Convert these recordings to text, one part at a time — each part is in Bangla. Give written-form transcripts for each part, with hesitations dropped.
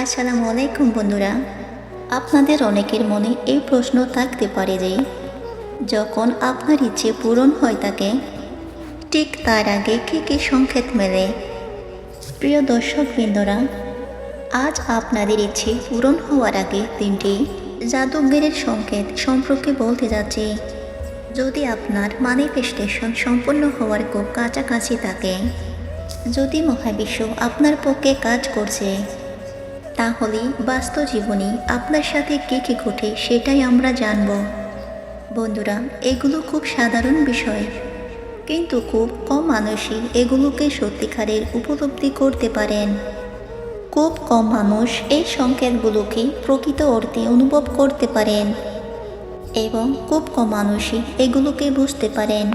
আসসালামু আলাইকুম বন্ধুরা। আপনাদের অনেকের মনে এই প্রশ্ন থাকতে পারে যে যখন আপনার ইচ্ছে পূরণ হয় থাকে ঠিক তার আগে কী কী সংকেত মেলে। প্রিয় দর্শকবৃন্দরা, আজ আপনাদের ইচ্ছে পূরণ হওয়ার আগে তিনটি জাদুঘরের সংকেত সম্পর্কে বলতে যাচ্ছি। যদি আপনার ম্যানিফেস্টেশন সম্পূর্ণ হওয়ার খুব কাছাকাছি থাকে, যদি মহাবিশ্ব আপনার পক্ষে কাজ করছে, তাহলে বাস্তব জীবনে আপনার সাথে কী কী ঘটে সেটাই আমরা জানব। বন্ধুরা, এগুলো খুব সাধারণ বিষয়, কিন্তু খুব কম মানুষই এগুলোকে সত্যিকারের উপলব্ধি করতে পারেন। খুব কম মানুষ এই সংকেতগুলোকে প্রকৃত অর্থে অনুভব করতে পারেন এবং খুব কম মানুষই এগুলোকে বুঝতে পারেন।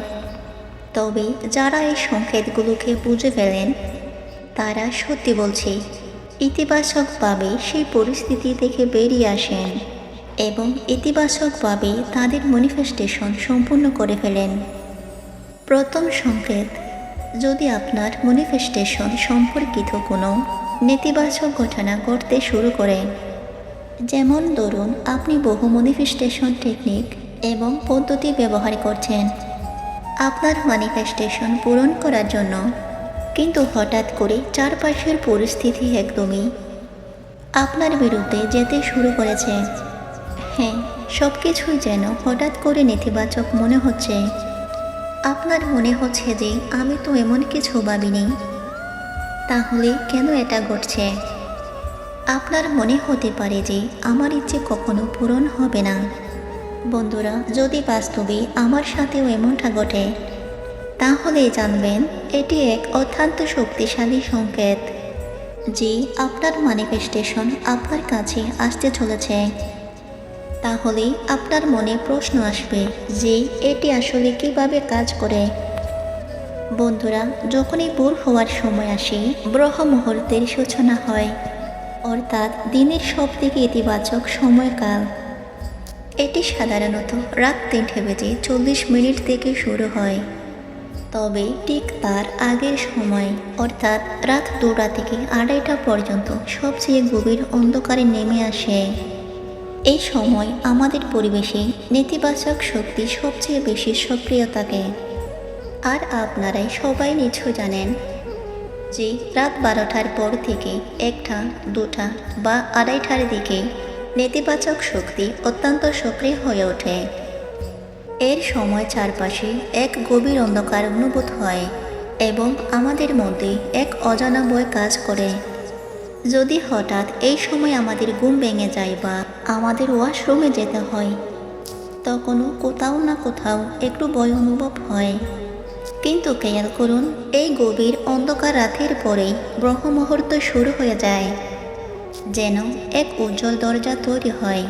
তবে যারা এই সংকেতগুলোকে বুঝে ফেলেন, তারা সত্যি বলছে ইতিবাচকভাবে সেই পরিস্থিতি থেকে বেরিয়ে আসেন এবং ইতিবাচকভাবে তাদের ম্যানিফেস্টেশন সম্পূর্ণ করে ফেলেন। প্রথম সংকেত, যদি আপনার ম্যানিফেস্টেশন সম্পর্কিত কোনো নেতিবাচক ঘটনা ঘটতে শুরু করেন, যেমন ধরুন আপনি বহু ম্যানিফেস্টেশন টেকনিক এবং পদ্ধতি ব্যবহার করছেন আপনার ম্যানিফেস্টেশন পূরণ করার জন্য, কিন্তু হঠাৎ করে চারপাশের পরিস্থিতি একদমই আপনার বিরুদ্ধে যেতে শুরু করেছে। হ্যাঁ, সব কিছুই যেন হঠাৎ করে নেতিবাচক মনে হচ্ছে। আপনার মনে হচ্ছে যে আমি তো এমন কিছু ভাবিনি, তাহলে কেন এটা ঘটছে? আপনার মনে হতে পারে যে আমার ইচ্ছে কখনো পূরণ হবে না। বন্ধুরা, যদি বাস্তবে আমার সাথেও এমনটা ঘটে, তাহলে জানবেন এটি এক অত্যন্ত শক্তিশালী সংকেত যে আপনার ম্যানিফেস্টেশন আপনার কাছে আসতে চলেছে। তাহলে আপনার মনে প্রশ্ন আসবে যে এটি আসলে কিভাবে কাজ করে। বন্ধুরা, যখনই ভোর হওয়ার সময় আসে, ব্রহ্ম মুহূর্তের সূচনা হয়, অর্থাৎ দিনের সবথেকে ইতিবাচক সময়কাল। এটি সাধারণত রাত 3:40 থেকে শুরু হয়, তবে ঠিক তার আগের সময় অর্থাৎ রাত 2টা থেকে 2:30 পর্যন্ত সবচেয়ে গভীর অন্ধকারে নেমে আসে। এই সময় আমাদের পরিবেশে নেতিবাচক শক্তি সবচেয়ে বেশি সক্রিয় থাকে। আর আপনারাই সবাই নিশ্চয় জানেন যে রাত 12টার পর থেকে 1টা, 2টা বা 2:30টার দিকে নেতিবাচক শক্তি অত্যন্ত সক্রিয় হয়ে ওঠে। এর সময় চারপাশে এক গভীর অন্ধকার অনুভূত হয় এবং আমাদের মধ্যে এক অজানা ভয় কাজ করে। যদি হঠাৎ এই সময় আমাদের ঘুম ভেঙে যায় বা আমাদের ওয়াশরুমে যেতে হয়, তখনও কোথাও না কোথাও একটু ভয় অনুভব হয়। কিন্তু খেয়াল করুন, এই গভীর অন্ধকার রাতের পরেই ব্রহ্ম মুহূর্ত শুরু হয়ে যায়। যেন এক উজ্জ্বল দরজা তৈরি হয়,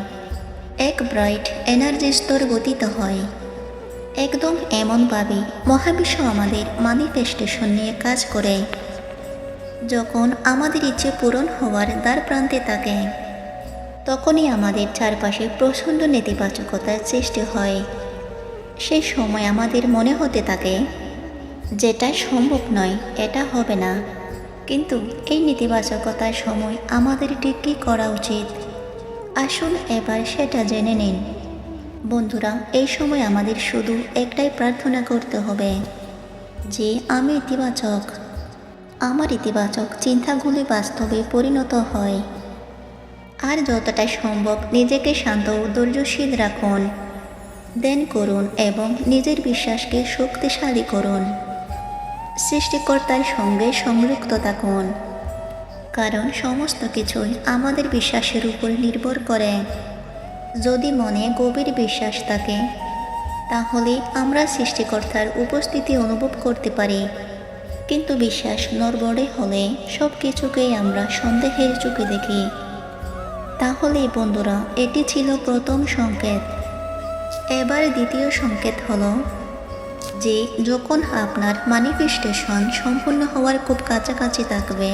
এক ব্রাইট এনার্জি স্তর গঠিত হয়। একদম এমনভাবে মহাবিশ্ব আমাদের ম্যানিফেস্টেশন নিয়ে কাজ করে। যখন আমাদের ইচ্ছে পূরণ হওয়ার দ্বার প্রান্তে থাকে, তখনই আমাদের চারপাশে প্রচণ্ড নেতিবাচকতার সৃষ্টি হয়। সেই সময় আমাদের মনে হতে থাকে যেটা সম্ভব নয়, এটা হবে না। কিন্তু এই নেতিবাচকতার সময় আমাদের ঠিক কী করা উচিত, আসুন এবার সেটা জেনে নিন। বন্ধুরা, এই সময় আমাদের শুধু একটাই প্রার্থনা করতে হবে যে আমি ইতিবাচক, আমার ইতিবাচক চিন্তাগুলি বাস্তবে পরিণত হয়। আর যতটা সম্ভব নিজেকে শান্ত ও ধৈর্যশীল রাখুন, ধ্যান করুন এবং নিজের বিশ্বাসকে শক্তিশালী করুন। সৃষ্টিকর্তার সঙ্গে সংযুক্ত থাকুন, কারণ সমস্ত কিছুই আমাদের বিশ্বাসের উপর নির্ভর করে। যদি মনে গভীর বিশ্বাস থাকে, তাহলে আমরা সৃষ্টিকর্তার উপস্থিতি অনুভব করতে পারি। কিন্তু বিশ্বাস নড়বড়ে হলে সব কিছুকেই আমরা সন্দেহের চোখে দেখি। তাহলে বন্ধুরা, এটি ছিল প্রথম সংকেত। এবার দ্বিতীয় সংকেত হলো যে যখন আপনার ম্যানিফেস্টেশন সম্পূর্ণ হওয়ার খুব কাছাকাছি থাকবে,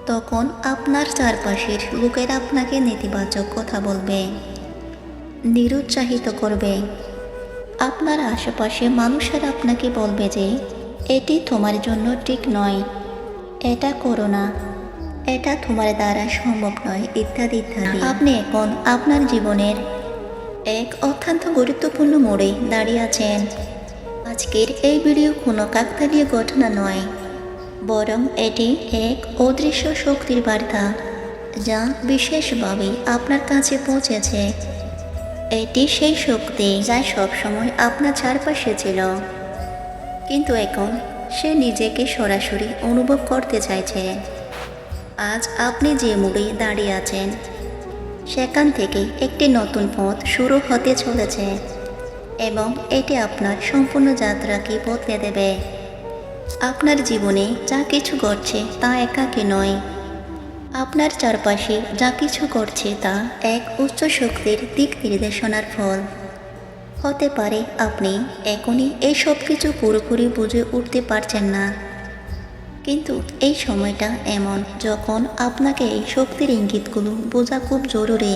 তখন আপনার চারপাশের লোকেরা আপনাকে নেতিবাচক কথা বলবে, নিরুৎসাহিত করবে। আপনার আশেপাশে মানুষেরা আপনাকে বলবে যে এটি তোমার জন্য ঠিক নয়, এটা করো না। এটা তোমার দ্বারা সম্ভব নয়, ইত্যাদি ইত্যাদি। আপনি এখন আপনার জীবনের এক অত্যন্ত গুরুত্বপূর্ণ মোড়ে দাঁড়িয়ে আছেন। আজকের এই ভিডিও কোনো কাকতালীয় ঘটনা নয়, বরং এটি এক অদৃশ্য শক্তির বার্তা যা বিশেষভাবে আপনার কাছে পৌঁছেছে। এটি সেই শক্তি যা সবসময় আপনার চারপাশে ছিল, কিন্তু এখন সে নিজেকে সরাসরি অনুভব করতে চাইছে। আজ আপনি যে মোড়ে দাঁড়িয়ে আছেন সেখান থেকে একটি নতুন পথ শুরু হতে চলেছে, এবং এটি আপনার সম্পূর্ণ যাত্রাকে বদলে দেবে। আপনার জীবনে যা কিছু ঘটছে তা একাকী নয়, আপনার চারপাশে যা কিছু ঘটছে তা এক উচ্চ শক্তির দিক নির্দেশনার ফল। হতে পারে আপনি এখনই এই সব কিছু পুরোপুরি বুঝে উঠতে পারছেন না, কিন্তু এই সময়টা এমন যখন আপনাকে এই শক্তির ইঙ্গিতগুলো বোঝা খুব জরুরি।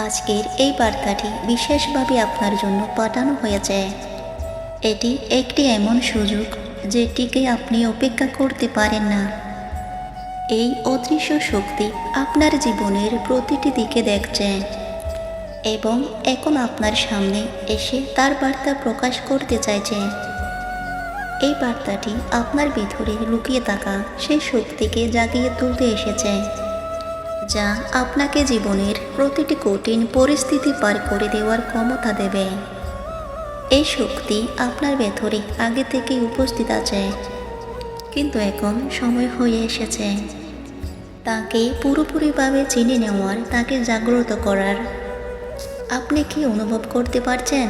আজকের এই বার্তাটি বিশেষভাবে আপনার জন্য পাঠানো হয়েছে। এটি একটি এমন সুযোগ যেটিকে আপনি অপেক্ষা করতে পারেন না। এই অদৃশ্য শক্তি আপনার জীবনের প্রতিটি দিকে দেখছে এবং এখন আপনার সামনে এসে তার বার্তা প্রকাশ করতে চাইছে। এই বার্তাটি আপনার ভিতরে লুকিয়ে থাকা সেই শক্তিকে জাগিয়ে তুলতে এসেছে, যা আপনাকে জীবনের প্রতিটি কঠিন পরিস্থিতি পার করে দেওয়ার ক্ষমতা দেবে। এই শক্তি আপনার ভেতরে আগে থেকেই উপস্থিত আছে, কিন্তু এখন সময় হয়ে এসেছে তাকে পুরোপুরিভাবে চিনে নেওয়ার, তাকে জাগ্রত করার। আপনি কি অনুভব করতে পারছেন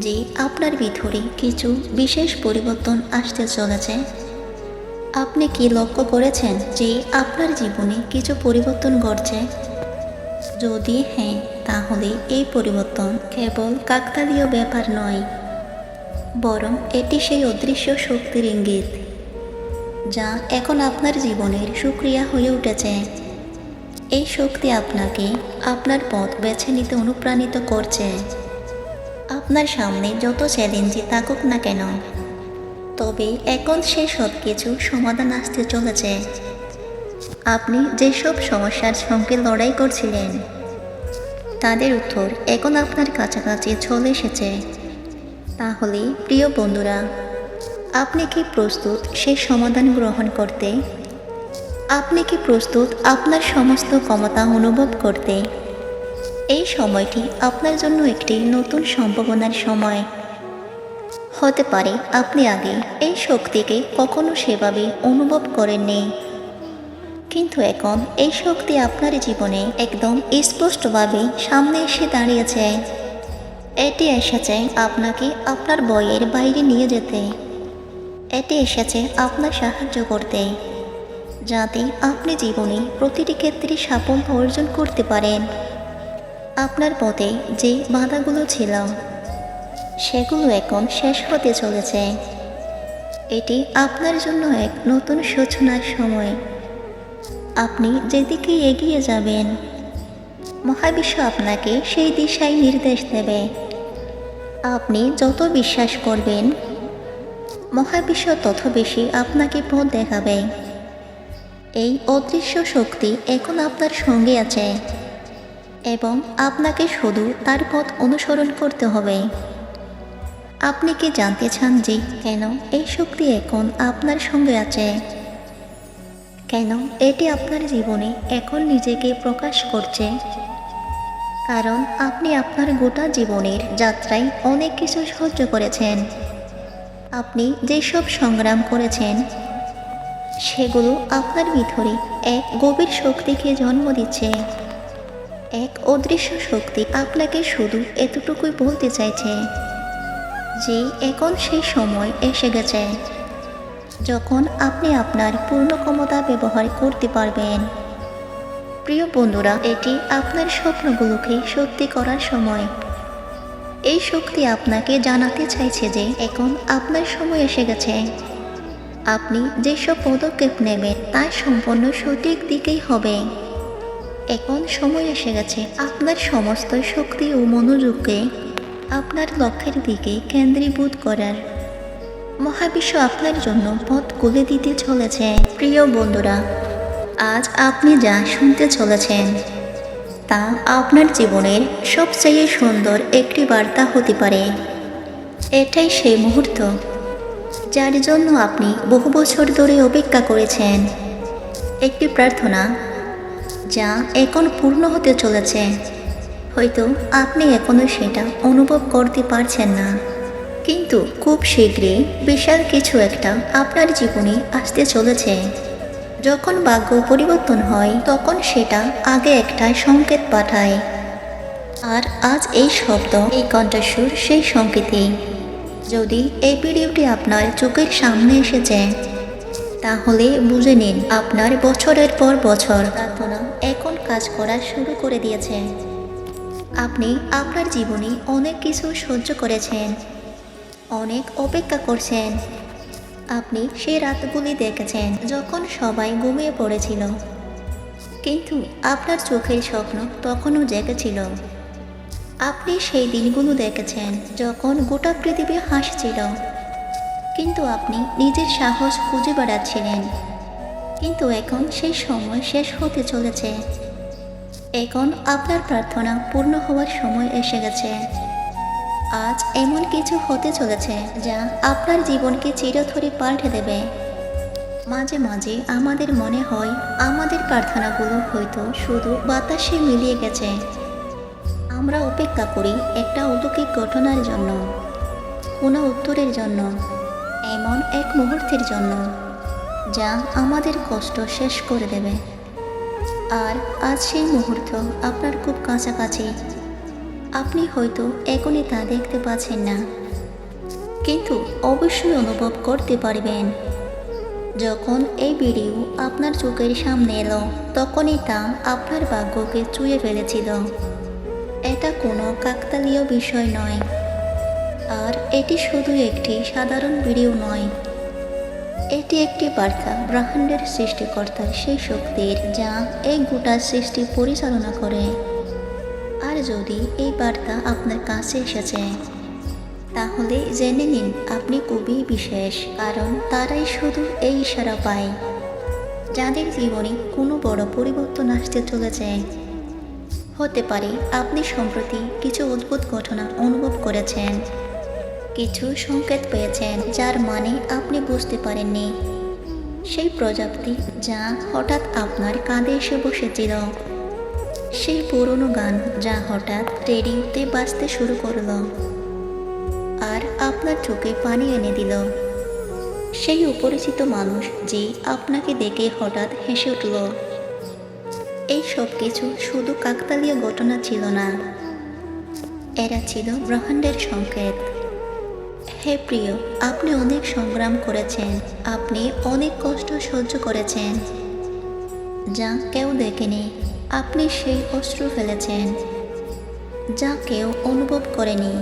যে আপনার ভিতরে কিছু বিশেষ পরিবর্তন আসতে চলেছে? আপনি কি লক্ষ্য করেছেন যে আপনার জীবনে কিছু পরিবর্তন ঘটছে? যদি হ্যাঁ, তাহলে এই পরিবর্তন কেবল কাকতালীয় ব্যাপার নয়, বরং এটি সেই অদৃশ্য শক্তির ইঙ্গিত যা এখন আপনার জীবনের সুক্রিয়া হয়ে উঠেছে। এই শক্তি আপনাকে আপনার পথ বেছে নিতে অনুপ্রাণিত করছে। আপনার সামনে যত চ্যালেঞ্জই থাকুক না কেন, তবে এখন সে সব কিছু সমাধান আসতে চলেছে। আপনি যেসব সমস্যার সঙ্গে লড়াই করছিলেন তাদের উত্তর এখন আপনার কাছাকাছি চলে এসেছে। তাহলে প্রিয় বন্ধুরা, আপনি কি প্রস্তুত সেই সমাধান গ্রহণ করতে? আপনি কি প্রস্তুত আপনার সমস্ত ক্ষমতা অনুভব করতে? এই সময়টি আপনার জন্য একটি নতুন সম্ভাবনার সময়। হতে পারে আপনি আগে এই শক্তিকে কখনো সেভাবে অনুভব করেননি, কিন্তু এখন এই শক্তি আপনার জীবনে একদম স্পষ্টভাবে সামনে এসে দাঁড়িয়েছে। এটি এসেছে আপনাকে আপনার ভয়ের বাইরে নিয়ে যেতে। এটি এসেছে আপনার সাহায্য করতে, যাতে আপনি জীবনে প্রতিটি ক্ষেত্রে সাফল্য অর্জন করতে পারেন। আপনার পথে যে বাধাগুলো ছিল সেগুলো এখন শেষ হতে চলেছে। এটি আপনার জন্য এক নতুন সূচনার সময়। আপনি যেদিকে এগিয়ে যাবেন, মহাবিশ্ব আপনাকে সেই দিশায় নির্দেশ দেবে। আপনি যত বিশ্বাস করবেন, মহাবিশ্ব তত বেশি আপনাকে পথ দেখাবে। এই অদৃশ্য শক্তি এখন আপনার সঙ্গে আছে এবং আপনাকে শুধু তার পথ অনুসরণ করতে হবে। আপনি কি জানতে চান যে কেন এই শক্তি এখন আপনার সঙ্গে আছে? কেন এটি আপনার জীবনে এখন নিজেকে প্রকাশ করছে? কারণ আপনি আপনার গোটা জীবনের যাত্রায় অনেক কিছু সহ্য করেছেন। আপনি যেসব সংগ্রাম করেছেন সেগুলো আপনার ভিতরে এক গভীর শক্তিকে জন্ম দিচ্ছে। এক অদৃশ্য শক্তি আপনাকে শুধু এতটুকুই বলতে চাইছে যে এখন সেই সময় এসে গেছে যখন আপনি আপনার পূর্ণ ক্ষমতা ব্যবহার করতে পারবেন। প্রিয় বন্ধুরা, এটি আপনার স্বপ্নগুলোকে সত্যি করার সময়। এই শক্তি আপনাকে জানাতে চাইছে যে এখন আপনার সময় এসে গেছে। আপনি যেসব পদক্ষেপ নেবেন তা সম্পূর্ণ সঠিক দিকেই হবে। এখন সময় এসে গেছে আপনার সমস্ত শক্তি ও মনোযোগকে আপনার লক্ষ্যের দিকে কেন্দ্রীভূত করার। মহাবিশ্ব আপনার জন্য পথ খুলে দিতে চলেছে। প্রিয় বন্ধুরা, আজ আপনি যা শুনতে চলেছেন তা আপনার জীবনের সবচেয়ে সুন্দর একটি বার্তা হতে পারে। এটাই সেই মুহূর্ত যার জন্য আপনি বহু বছর ধরে অপেক্ষা করেছেন। একটি প্রার্থনা যা এখন পূর্ণ হতে চলেছে। হয়তো আপনি এখনও সেটা অনুভব করতে পারছেন না, কিন্তু খুব শীঘ্রই বিশাল কিছু একটা আপনার জীবনে আসতে চলেছে। যখন ভাগ্য পরিবর্তন হয় তখন সেটা আগে একটা সংকেত পাঠায়। আর আজ এই শব্দ, এই কণ্ঠস্বর সেই সংকেতই। যদি এই ভিডিওটি আপনার চোখের সামনে এসেছে তাহলে বুঝে নিন আপনার বছরের পর বছর প্রার্থনা এখন কাজ করা শুরু করে দিয়েছে। আপনি আপনার জীবনে অনেক কিছু সহ্য করেছেন, অনেক অপেক্ষা করছেন। আপনি সেই রাতগুলি দেখেছেন যখন সবাই ঘুমিয়ে পড়েছিল, কিন্তু আপনার চোখের স্বপ্ন তখনও জেগেছিল। আপনি সেই দিনগুলো দেখেছেন যখন গোটা পৃথিবী হাসছিল, কিন্তু আপনি নিজের সাহস খুঁজে বেড়াচ্ছিলেন। কিন্তু এখন সেই সময় শেষ হতে চলেছে। এখন আপনার প্রার্থনা পূর্ণ হওয়ার সময় এসে গেছে। আজ এমন কিছু হতে চলেছে যা আপনার জীবনকে চিরতরে পাল্টে দেবে। মাঝে মাঝে আমাদের মনে হয় আমাদের প্রার্থনাগুলো হয়তো শুধু বাতাসে মিলিয়ে গেছে। আমরা অপেক্ষা করি একটা অলৌকিক ঘটনার জন্য, কোনো উত্তরের জন্য, এমন এক মুহূর্তের জন্য যা আমাদের কষ্ট শেষ করে দেবে। আর আজ সেই মুহূর্ত আপনার খুব কাছাকাছি। আপনি হয়তো এখনই তা দেখতে পাচ্ছেন না, কিন্তু অবশ্যই অনুভব করতে পারবেন। যখন এই ভিডিও আপনার চোখের সামনে এলো তখনই তা আপনার ভাগ্যকে ছুঁয়ে ফেলেছিল। এটা কোনো কাকতালীয় বিষয় নয়, আর এটি শুধু একটি সাধারণ ভিডিও নয়। এটি একটি বার্তা ব্রহ্মাণ্ডের সৃষ্টিকর্তার সেই শক্তির যা এই গোটা সৃষ্টি পরিচালনা করে। আর যদি এই বার্তা আপনার কাছে এসেছে তাহলে জেনে নিন আপনি খুবই বিশেষ, কারণ তারাই শুধু এই ইশারা পায় যাদের জীবনে কোনো বড় পরিবর্তন আসতে চলেছে। হতে পারে আপনি সম্প্রতি কিছু অদ্ভুত ঘটনা অনুভব করেছেন, কিছু সংকেত পেয়েছেন যার মানে আপনি বুঝতে পারেননি। সেই প্রজাপতি যা হঠাৎ আপনার কাঁধে এসে বসেছিল, সেই পুরনো গান যা হঠাৎ রেডিওতে বাজতে শুরু করলো আর আপনার চোখে পানি এনে দিল, সেই অপরিচিত মানুষ যে আপনাকে দেখে হঠাৎ হেসে উঠল। এই সব কিছু শুধু কাকতালীয় ঘটনা ছিল না, এরা ছিল ব্রহ্মাণ্ডের সংকেত। হে প্রিয়, আপনি অনেক সংগ্রাম করেছেন, আপনি অনেক কষ্ট সহ্য করেছেন যা কেউ দেখেনি। আপনি সেই অশ্রু ফেলেছেন যা কেউ অনুভব করেনি।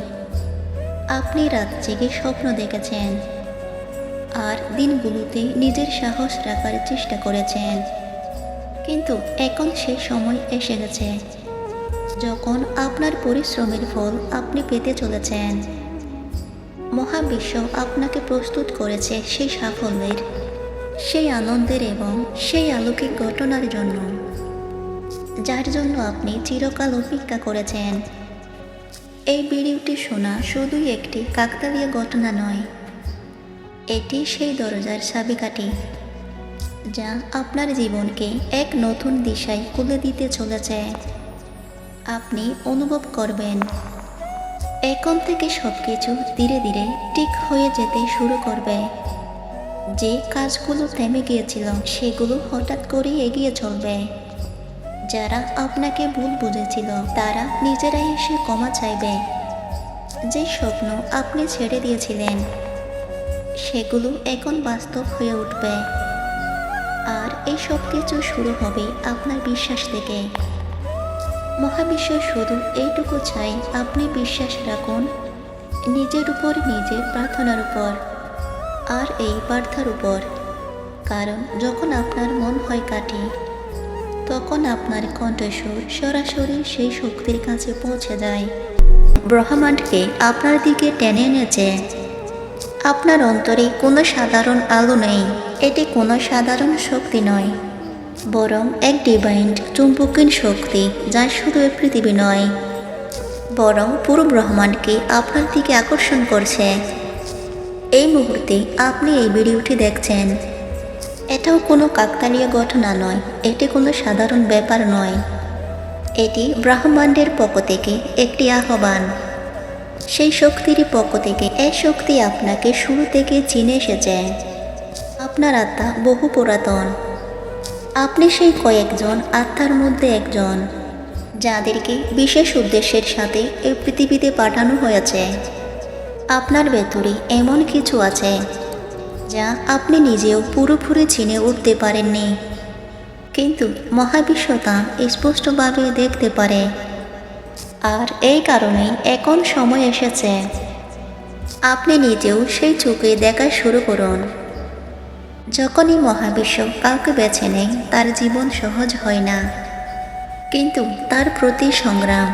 আপনি রাত জেগে স্বপ্ন দেখেছেন আর দিনগুলোতে নিজের সাহস রাখার চেষ্টা করেছেন, কিন্তু এখন সেই সময় এসে গেছে যখন আপনার পরিশ্রমের ফল আপনি পেতে চলেছেন। মহাবিশ্ব আপনাকে প্রস্তুত করেছে সেই সাফল্যের, সেই আনন্দের এবং সেই অলৌকিক ঘটনার জন্য যার জন্য আপনি চিরকাল অপেক্ষা করেছেন। এই ভিডিওটি শোনা শুধুই একটি কাকতালীয় ঘটনা নয়, এটি সেই দরজার চাবিকাঠি যা আপনার জীবনকে এক নতুন দিশায় খুলে দিতে চলেছে। আপনি অনুভব করবেন এখন থেকে সবকিছু ধীরে ধীরে ঠিক হয়ে যেতে শুরু করবে। যে কাজগুলো থেমে গিয়েছিল সেগুলো হঠাৎ করে এগিয়ে চলবে। যারা আপনাকে ভুল বুঝেছিল তারা নিজেরাই এসে ক্ষমা চাইবে। যে স্বপ্ন আপনি ছেড়ে দিয়েছিলেন সেগুলো এখন বাস্তব হয়ে উঠবে। আর এই সব কিছু শুরু হবে আপনার বিশ্বাস থেকে। মহাবিশ্ব শুধু এইটুকু চাই আপনি বিশ্বাস রাখুন নিজের উপর, নিজের প্রার্থনার উপর আর এই বার্তার উপর। কারণ যখন আপনার মন হয় কাঠি, তখন আপনার কণ্ঠস্বর সরাসরি সেই শক্তির কাছে পৌঁছে যায়। ব্রহ্মাণ্ডকে আপনার দিকে টেনে এনেছে। আপনার অন্তরে কোনো সাধারণ আলো নেই, এটি কোনো সাধারণ শক্তি নয়, বরং এক ডিভাইন চুম্বকীয় শক্তি, যা শুধু এই পৃথিবী নয়, বরং পুরো ব্রহ্মাণ্ডকে আপনার দিকে আকর্ষণ করছে। এই মুহূর্তে আপনি এই ভিডিওটি দেখছেন, এটাও কোনো কাকতালীয় ঘটনা নয়, এটি কোনো সাধারণ ব্যাপার নয়। এটি ব্রহ্মাণ্ডের পক্ষ থেকে একটি আহ্বান। সেই শক্তির পক্ষ থেকে এই শক্তি আপনাকে শুরু থেকে চিনে এসেছে। আপনার আত্মা বহু পুরাতন। আপনি সেই কয়েকজন আত্মার মধ্যে একজন, যাদেরকে বিশেষ উদ্দেশ্যের সাথে এই পৃথিবীতে পাঠানো হয়েছে। আপনার ভেতরে এমন কিছু আছে যা আপনি নিজেও পুরোপুরি চিনে উঠতে পারেননি, কিন্তু মহাবিশ্ব তা স্পষ্টভাবে দেখতে পারে। আর এই কারণেই এখন সময় এসেছে আপনি নিজেও সেই চোখে দেখা শুরু করুন। যখনই মহাবিশ্ব কাউকে বেছে নেয়, তার জীবন সহজ হয় না, কিন্তু তার প্রতি সংগ্রাম,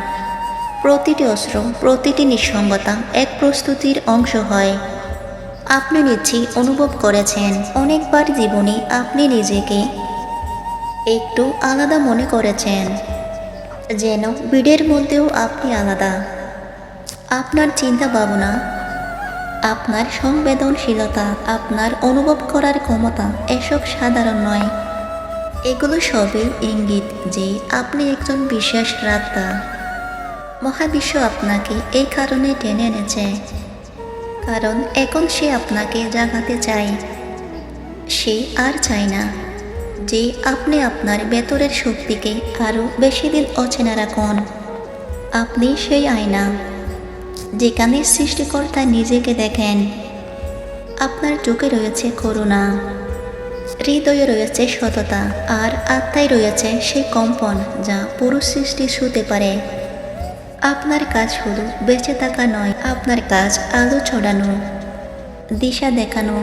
প্রতিটি অস্ত্র, প্রতিটি নিঃসঙ্গতা এক প্রস্তুতির অংশ হয়। আপনি নিশ্চয়ই অনুভব করেছেন, অনেকবার জীবনে আপনি নিজেকে একটু আলাদা মনে করেছেন, যেন ভিড়ের মধ্যেও আপনি আলাদা। আপনার চিন্তা ভাবনা, আপনার সংবেদনশীলতা, আপনার অনুভব করার ক্ষমতা এসব সাধারণ নয়। এগুলো সবই ইঙ্গিত যে আপনি একজন বিশেষ আত্মা। মহাবিশ্ব আপনাকে এই কারণে টেনে এনেছে, কারণ এখন সে আপনাকে জাগাতে চায়। সে আর চায় না যে আপনি আপনার ভেতরের শক্তিকে আরও বেশি দিন অচেনা রাখুন। আপনি সেই আয়না যেখানে সৃষ্টিকর্তা নিজেকে দেখেন। আপনার চোখে রয়েছে করুণা, হৃদয়ে রয়েছে সততা, আর আত্মায় রয়েছে সেই কম্পন যা পুরো সৃষ্টি ছুঁতে পারে। আপনার কাজ শুধু বেঁচে থাকা নয়, আপনার কাজ আলো ছড়ানো, দিশা দেখানো,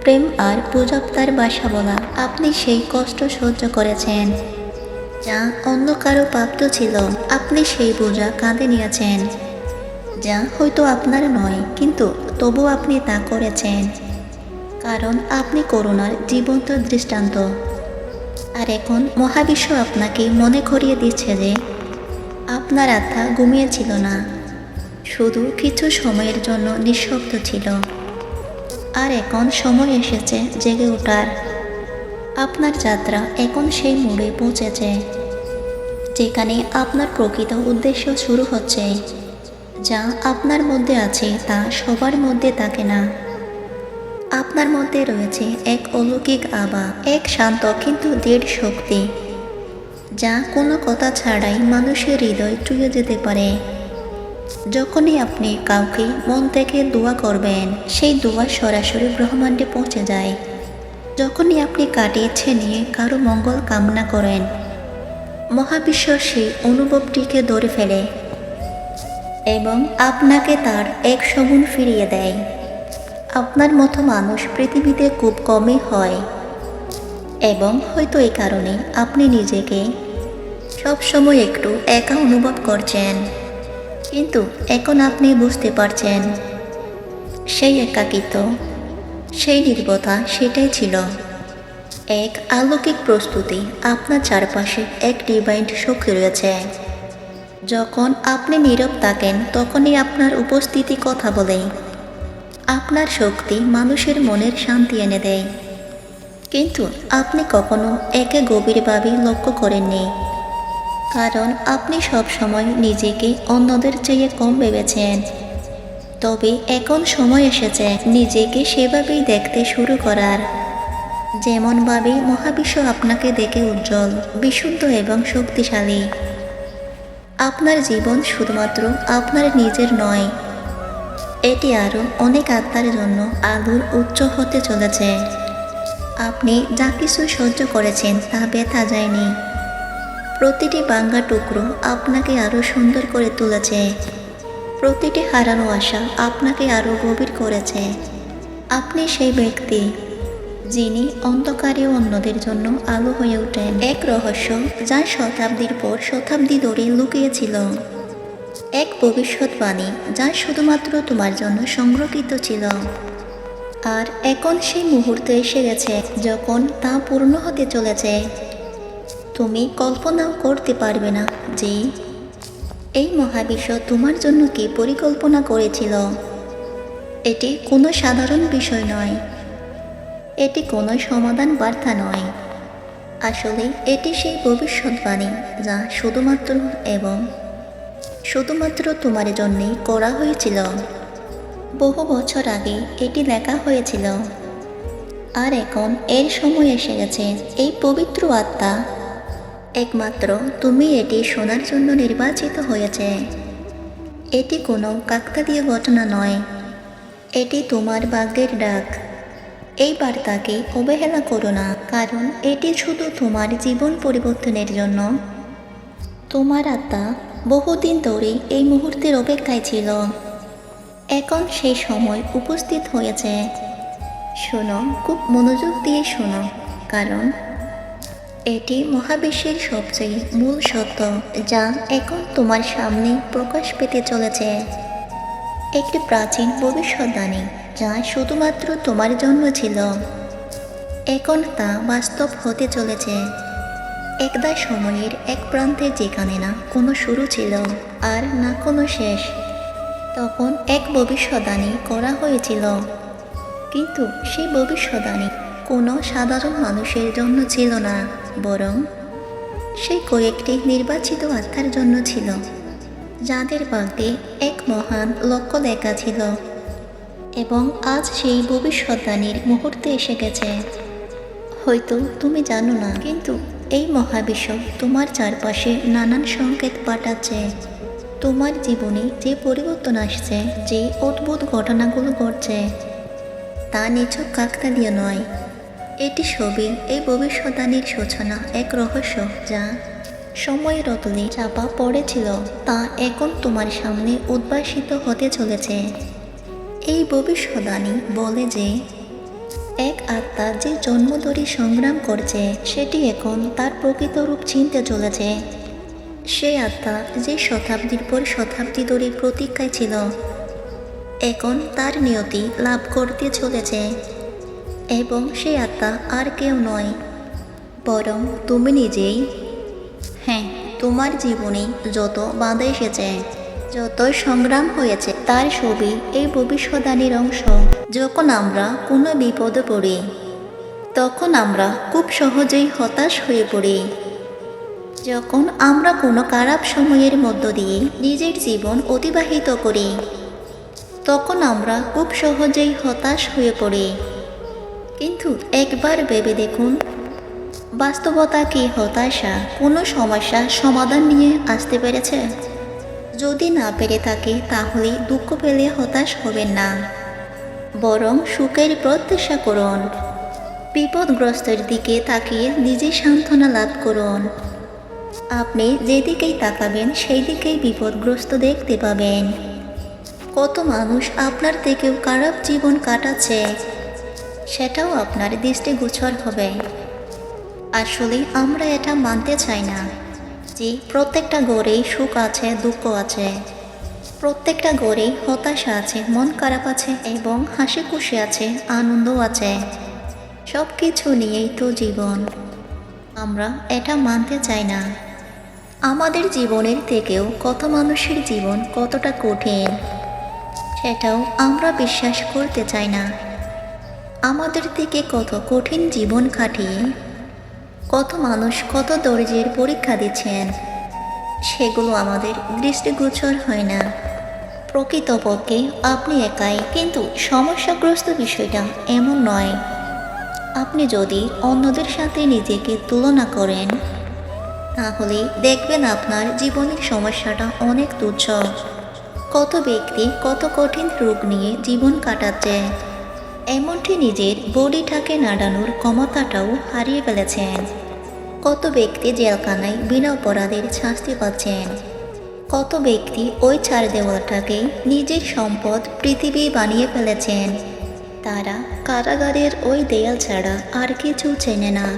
প্রেম আর পূজাপ্তার বাসা বলা। আপনি সেই কষ্ট সহ্য করেছেন যা অন্য কারো প্রাপ্ত ছিল। আপনি সেই বোঝা কাঁধে নিয়েছেন যা হয়তো আপনার নয়, কিন্তু তবু আপনি তা করেছেন, কারণ আপনি করুণার জীবন্ত দৃষ্টান্ত। আর এখন মহাবিশ্ব আপনাকে মনে করিয়ে দিচ্ছে যে আপনার আত্মা ঘুমিয়েছিল না, শুধু কিছু সময়ের জন্য নিঃশব্দ ছিল। আর এখন সময় এসেছে জেগে ওঠার। আপনার যাত্রা এখন সেই মোড়ে পৌঁছেছে যেখানে আপনার প্রকৃত উদ্দেশ্য শুরু হচ্ছে। যা আপনার মধ্যে আছে তা সবার মধ্যে থাকে না। আপনার মধ্যে রয়েছে এক অলৌকিক আভা, এক শান্ত কিন্তু দৃঢ় শক্তি, যা কোনো কথা ছাড়াই মানুষের হৃদয় ছুঁয়ে যেতে পারে। যখনই আপনি কাউকে মন থেকে দোয়া করবেন, সেই দোয়া সরাসরি ব্রহ্মাণ্ডে পৌঁছে যায়। যখনই আপনি কাটিয়েছে নিয়ে কারো মঙ্গল কামনা করেন, মহাবিশ্ব সেই অনুভবটিকে ধরে ফেলে এবং আপনাকে তার 100 গুণ ফিরিয়ে দেয়। আপনার মতো মানুষ পৃথিবীতে খুব কমই হয়, এবং হয়তো এই কারণে আপনি নিজেকে সবসময় একটু একা অনুভব করছেন। কিন্তু এখন আপনি বুঝতে পারছেন, সেই একাকিত্ব, সেই নীরবতা, সেটাই ছিল এক অলৌকিক প্রস্তুতি। আপনার চারপাশে এক ডিভাইন শক্তি রয়েছে। যখন আপনি নীরব থাকেন, তখনই আপনার উপস্থিতি কথা বলে। আপনার শক্তি মানুষের মনের শান্তি এনে দেয়, কিন্তু আপনি কখনো একে গভীরভাবে লক্ষ্য করেননি, কারণ আপনি সবসময় নিজেকে অন্যদের চেয়ে কম ভেবেছেন। তবে এখন সময় এসেছে নিজেকে সেভাবেই দেখতে শুরু করার, যেমনভাবে মহাবিশ্ব আপনাকে দেখে উজ্জ্বল, বিশুদ্ধ এবং শক্তিশালী। আপনার জীবন শুধুমাত্র আপনার নিজের নয়, এটি আরও অনেক আত্মার জন্য আলোর উৎস হতে চলেছে। আপনি যা কিছু সহ্য করেছেন তা ব্যথা যায়নি। প্রতিটি ভাঙা টুকরো আপনাকে আরও সুন্দর করে তুলেছে। প্রতিটি হারানো আশা আপনাকে আরও গভীর করেছে। আপনি সেই ব্যক্তি যিনি অন্ধকারে অন্যদের জন্য আলো হয়ে ওঠেন। এক রহস্য যা শতাব্দীর পর শতাব্দী ধরে লুকিয়েছিল। এক ভবিষ্যৎবাণী যা শুধুমাত্র তোমার জন্য সংরক্ষিত ছিল। আর এখন সেই মুহূর্ত এসে গেছে যখন তা পূর্ণ হতে চলেছে। তুমি কল্পনাও করতে পারবে না যে এই মহাবিশ্ব তোমার জন্য কি পরিকল্পনা করেছিল। এটি কোনো সাধারণ বিষয় নয়, এটি কোনো সমাধান বার্তা নয়। আসলে এটি সেই ভবিষ্যৎবাণী যা শুধুমাত্র তোমার জন্যই করা হয়েছিল। বহু বছর আগে এটি লেখা হয়েছিল, আর এখন এর সময় এসে গেছে। এই পবিত্র আত্মা, একমাত্র তুমি এটি শোনার জন্য নির্বাচিত হয়েছে। এটি কোনো কাকতালীয় ঘটনা নয়, এটি তোমার ভাগ্যের ডাক। এই বার্তাকে অবহেলা করো না, কারণ এটি শুধু তোমার জীবন পরিবর্তনের জন্য। তোমার আত্মা বহুদিন ধরে এই মুহূর্তের অপেক্ষায় ছিল। এখন সেই সময় উপস্থিত হয়েছে। শোনো, খুব মনোযোগ দিয়ে শোনো, কারণ এটি মহাবিশ্বের সবচেয়ে মূল সত্য যা এখন তোমার সামনে প্রকাশ পেতে চলেছে। একটি প্রাচীন ভবিষ্যদ্বাণী যা শুধুমাত্র তোমার জন্য ছিল, এখন তা বাস্তব হতে চলেছে। একদা সময়ের এক প্রান্তে, যেখানে না কোনো শুরু ছিল আর না কোনো শেষ, তখন এক ভবিষ্যদ্বাণী করা হয়েছিল। কিন্তু সেই ভবিষ্যদ্বাণী কোনো সাধারণ মানুষের জন্য ছিল না, বরং সেই কয়েকটি নির্বাচিত আত্মার জন্য ছিল, যাদের ভাগ্যে এক মহান লক্ষ্য লেখা ছিল। এবং আজ সেই ভবিষ্যদ্বাণীর মুহূর্তে এসে গেছে। হয়তো তুমি জানো না, কিন্তু এই মহাবিশ্ব তোমার চারপাশে নানান সংকেত পাঠাচ্ছে। তোমার জীবনে যে পরিবর্তন আসছে, যে অদ্ভুত ঘটনাগুলো ঘটছে, তা নিছক কাকতালীয় নয়। এটি সবই এই ভবিষ্যদ্বাণীর সূচনা, এক রহস্য যা সময়ের অতলে চাপা পড়েছিল, তা এখন তোমার সামনে উদ্ভাসিত হতে চলেছে। এই ভবিষ্যদ্বাণী বলে যে এক আত্মা যে জন্ম ধরে সংগ্রাম করছে, সেটি এখন তার প্রকৃত রূপ চিনতে চলেছে। সেই আত্মা যে শতাব্দীর পর শতাব্দী ধরে প্রতীক্ষায় ছিল, এখন তার নিয়তি লাভ করতে চলেছে। এবং সেই আত্মা আর কেউ নয়, বরং তুমি নিজেই। হ্যাঁ, তোমার জীবনে যত বাধা এসেছে, যত সংগ্রাম হয়েছে, তার সবই এই ভবিষ্যদ্বাণীর অংশ। যখন আমরা কোনো বিপদে পড়ি, তখন আমরা খুব সহজেই হতাশ হয়ে পড়ি। যখন আমরা কোনো খারাপ সময়ের মধ্য দিয়ে নিজের জীবন অতিবাহিত করি, তখন আমরা খুব সহজেই হতাশ হয়ে পড়ি। কিন্তু একবার ভেবে দেখুন, বাস্তবতা কি হতাশা কোনো সমস্যার সমাধান নিয়ে আসতে পেরেছে? যদি না পেরে থাকে, তাহলে দুঃখ পেলে হতাশ হবেন না, বরং সুখের প্রত্যাশা করুন। বিপদগ্রস্তের দিকে তাকিয়ে নিজে সান্ত্বনা লাভ করুন। আপনি যেদিকেই তাকাবেন, সেই দিকেই বিপদগ্রস্ত দেখতে পাবেন। কত মানুষ আপনার থেকেও খারাপ জীবন কাটাচ্ছে, সেটাও আপনার দৃষ্টিগোচর হবে। আসলে আমরা এটা মানতে চাই না যে প্রত্যেকটা ঘরেই সুখ আছে, দুঃখ আছে। প্রত্যেকটা ঘরেই হতাশা আছে, মন খারাপ আছে, এবং হাসি খুশি আছে, আনন্দ আছে। সব কিছু নিয়েই তো জীবন। আমরা এটা মানতে চাই না। আমাদের জীবনের থেকেও কত মানুষের জীবন কতটা কঠিন, সেটাও আমরা বিশ্বাস করতে চাই না। আমাদের থেকে কত কঠিন জীবন কাটিয়ে কত মানুষ কত ধৈর্যের পরীক্ষা দিচ্ছেন, সেগুলো আমাদের দৃষ্টিগোচর হয় না। প্রকৃতপক্ষে আপনি একাই, কিন্তু সমস্যাগ্রস্ত বিষয়টা এমন নয়। আপনি যদি অন্যদের সাথে নিজেকে তুলনা করেন, তাহলে দেখবেন আপনার জীবনের সমস্যাটা অনেক তুচ্ছ। কত ব্যক্তি কত কঠিন রোগ নিয়ে জীবন কাটাচ্ছে, এমনকি নিজের বডিটাকে নাড়ানোর ক্ষমতাটাও হারিয়ে ফেলেছেন। কত ব্যক্তি জেলখানায় বিনা অপরাধের শাস্তি পাচ্ছেন। কত ব্যক্তি ওই চার দেওয়ালটাকে নিজের সম্পদ পৃথিবী বানিয়ে ফেলেছেন। তারা কারাগারের ওই দেয়াল ছাড়া আর কিছু চেনে না।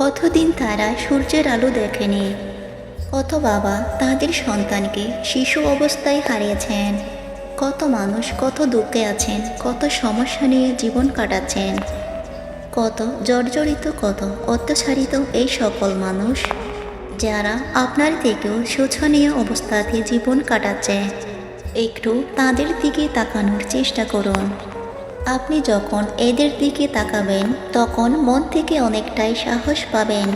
কতদিন তারা সূর্যের আলো দেখেনি। কত বাবা তাদের সন্তানকে শিশু অবস্থায় হারিয়েছেন। কত মানুষ কত দুঃখে আছেন, কত সমস্যা নিয়ে জীবন কাটাচ্ছেন, কত জর্জরিত, কত অত্যাচারিত এই সকল মানুষ যারা আপনার থেকেও শোচনীয় অবস্থাতে জীবন কাটাচ্ছে, একটু তাদের দিকে তাকানোর চেষ্টা করুন। আপনি যখন এদের দিকে তাকাবেন তখন মন থেকে অনেকটাই সাহস পাবেন,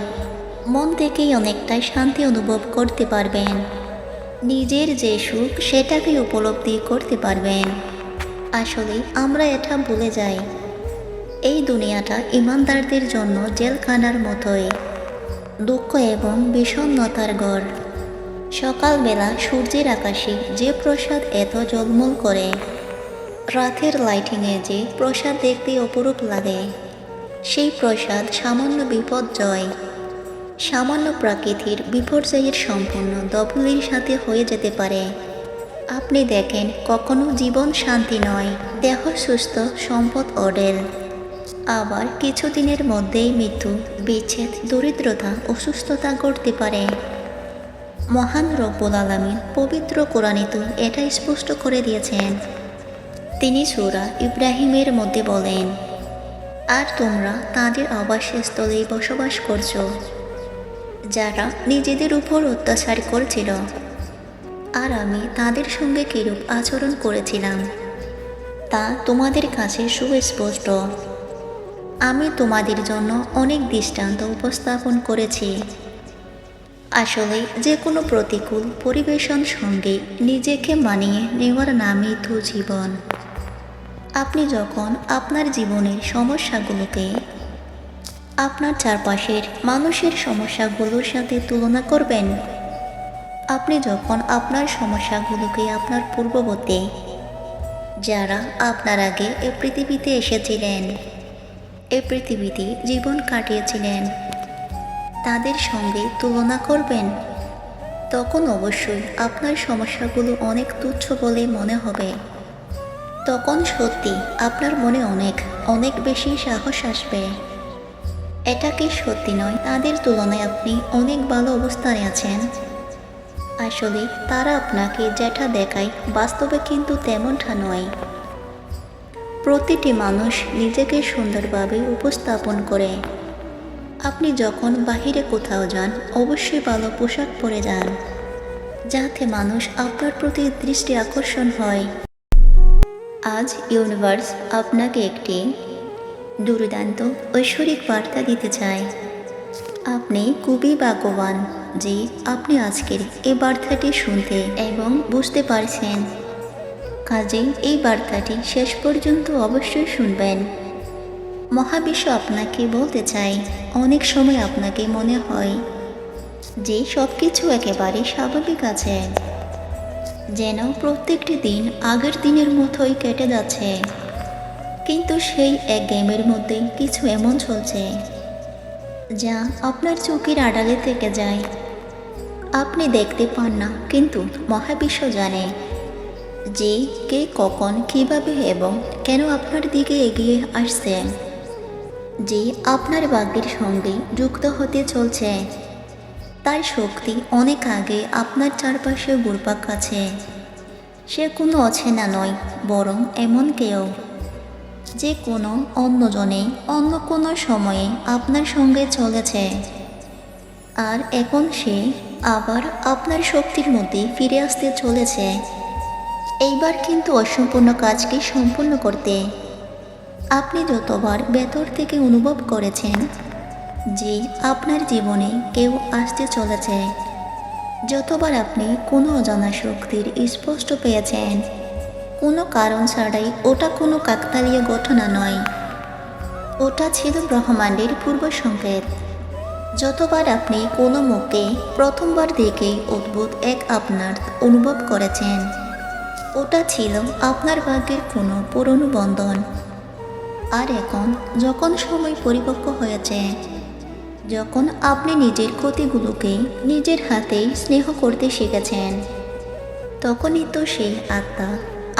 মন থেকেই অনেকটাই শান্তি অনুভব করতে পারবেন, নিজের যে সুখ সেটাকে উপলব্ধি করতে পারবেন। আসলে আমরা এটা ভুলে যাই, এই দুনিয়াটা ইমানদারদের জন্য জেলখানার মতোই, দুঃখ এবং বিষণ্ণতার ঘর। সকালবেলা সূর্যের আকাশে যে প্রসাদ এত ঝলমল করে, রাতের লাইটিংয়ে যে প্রসাদ দেখতে অপরূপ লাগে, সেই প্রসাদ সামান্য বিপর্যয়, সামান্য প্রাকৃতির বিপর্যয়ের সম্পূর্ণ দখলের সাথে হয়ে যেতে পারে। আপনি দেখেন, কখনো জীবন শান্তি নয়, দেহ সুস্থ, সম্পদ অডেল, আবার কিছুদিনের মধ্যেই মৃত্যু, বিচ্ছেদ, দরিদ্রতা, অসুস্থতা ঘটতে পারে। মহান রব্বুল আলামিন পবিত্র কোরআনে তো এটা স্পষ্ট করে দিয়েছেন। তিনি সূরা ইব্রাহিমের মধ্যে বলেন, আর তোমরা তাদের আবাসস্থলে বসবাস করছো যারা নিজেদের উপর অত্যাচার করছিল, আর আমি তাদের সঙ্গে কিরূপ আচরণ করেছিলাম তা তোমাদের কাছে সুস্পষ্ট। আমি তোমাদের জন্য অনেক দৃষ্টান্ত উপস্থাপন করেছি। আসলে যে কোনো প্রতিকূল পরিবেশন সঙ্গে নিজেকে মানিয়ে নেওয়ার নামই তো জীবন। আপনি যখন আপনার জীবনের সমস্যাগুলোকে আপনার চারপাশের মানুষের সমস্যাগুলোর সাথে তুলনা করবেন, আপনি যখন আপনার সমস্যাগুলোকে আপনার পূর্ববর্তী যারা আপনার আগে এ পৃথিবীতে এসেছিলেন, এ পৃথিবীতে জীবন কাটিয়েছিলেন, তাদের সঙ্গে তুলনা করবেন, তখন অবশ্যই আপনার সমস্যাগুলো অনেক তুচ্ছ বলে মনে হবে। তখন সত্যি আপনার মনে অনেক অনেক বেশি সাহস আসবে। এটা কি সত্যি নয় তাদের তুলনায় আপনি অনেক ভালো অবস্থানে আছেন? আসলে তারা আপনাকে যেটা দেখায় বাস্তবে কিন্তু তেমনটা নয়। প্রতিটি মানুষ নিজেকে সুন্দরভাবে উপস্থাপন করে। আপনি যখন বাহিরে কোথাও যান অবশ্যই ভালো পোশাক পরে যান, যাতে মানুষ আপনার প্রতি দৃষ্টি আকর্ষণ হয়। আজ ইউনিভার্স আপনাকে একটি দুর্দান্ত ঐশ্বরিক বার্তা দিতে চায়। আপনি খুবই ভাগ্যবান যে আপনি আজকের এই বার্তাটি শুনতে এবং বুঝতে পারছেন। কাজেই এই বার্তাটি শেষ পর্যন্ত অবশ্যই শুনবেন। মহাবিশ্ব আপনাকে বলতে চাই, অনেক সময় আপনাকে মনে হয় যে সব কিছু একেবারে স্বাভাবিক আছে, যেন প্রত্যেকটি দিন আগের দিনের মতোই কেটে যাচ্ছে, কিন্তু সেই এক গেমের মধ্যে কিছু এমন চলছে যা আপনার চোখের আড়ালে থেকে যায়। আপনি দেখতে পান না, কিন্তু মহাবিশ্ব জানে যে কে কখন কিভাবে এবং কেন আপনার দিকে এগিয়ে আসছে, যে আপনার ভাগ্যের সঙ্গে যুক্ত হতে চলছে। তার শক্তি অনেক আগে আপনার চারপাশে ঘুরপাক খাচ্ছে। সে কোনো অচেনা নয়, বরং এমন কেউ যে কোনো অন্যজনে অন্য কোনো সময়ে আপনার সঙ্গে চলেছে, আর এখন সে আবার আপনার শক্তির মধ্যে ফিরে আসতে চলেছে। এইবার কিন্তু অসম্পূর্ণ কাজকে সম্পূর্ণ করতে আপনি যতবার ভেতর থেকে অনুভব করেছেন যে আপনার জীবনে কেউ আসতে চলেছে, যতবার আপনি কোনো অজানা শক্তির স্পষ্ট পেয়েছেন, কোনো কারণ ছাড়াই, ওটা কোনো কাকতালীয় ঘটনা নয়, ওটা ছিল ব্রহ্মাণ্ডের পূর্ব সংকেত। যতবার আপনি কোনো মুখে প্রথমবার দেখেই অদ্ভুত এক আপনার অনুভব করেছেন, ওটা ছিল আপনার ভাগ্যের কোনো পুরনো বন্ধন। আর এখন যখন সময় পরিপক্ব হয়েছে, যখন আপনি নিজের ক্ষতিগুলোকে নিজের হাতেই স্নেহ করতে শিখেছেন, তখনই তো সেই আত্মা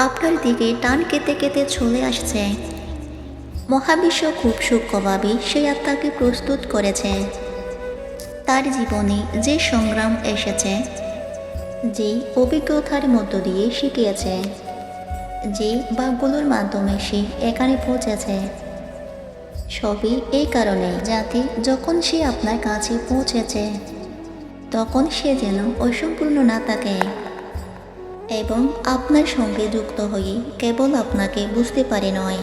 আপনার দিকে টান কেটে কেটে চলে আসছে। মহাবিশ্ব খুব সূক্ষ্মভাবে সেই আত্মাকে প্রস্তুত করেছে। তার জীবনে যে সংগ্রাম এসেছে, যে অভিজ্ঞতার মধ্য দিয়ে শিখিয়েছে, যে বাঘগুলোর মাধ্যমে সে এখানে পৌঁছেছে। সবই এই কারণে যাতে যখন সে আপনার কাছে পৌঁছেছে তখন সে যেন অসম্পূর্ণ না থাকে এবং আপনার সঙ্গে যুক্ত হয়ে কেবল আপনাকে বুঝতে পারে নয়,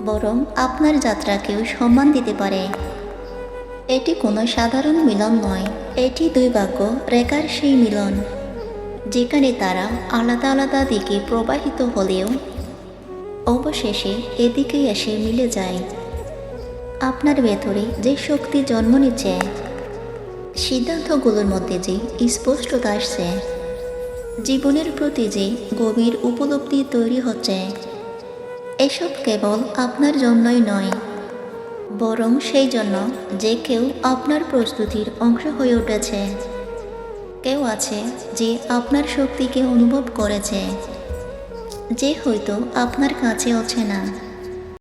বরং আপনার যাত্রাকেও সম্মান দিতে পারে। এটি কোনো সাধারণ মিলন নয়, এটি দুই ভাগ্য রেখার সেই মিলন যেখানে তারা আলাদা আলাদা দিকে প্রবাহিত হলেও অবশেষে এদিকে এসে মিলে যায়। আপনার ভেতরে যে শক্তি জন্ম নিচ্ছে, সিদ্ধান্তগুলোর মধ্যে যে স্পষ্টতা আসছে, জীবনের প্রতি যে গভীর উপলব্ধি তৈরি হচ্ছে, এসব কেবল আপনার জন্যই নয়, বরং সেই জন্য যে কেউ আপনার প্রস্তুতির অংশ হয়ে উঠেছে। কেউ আছে যে আপনার শক্তিকে অনুভব করেছে, যে হয়তো আপনার কাছে আছে না।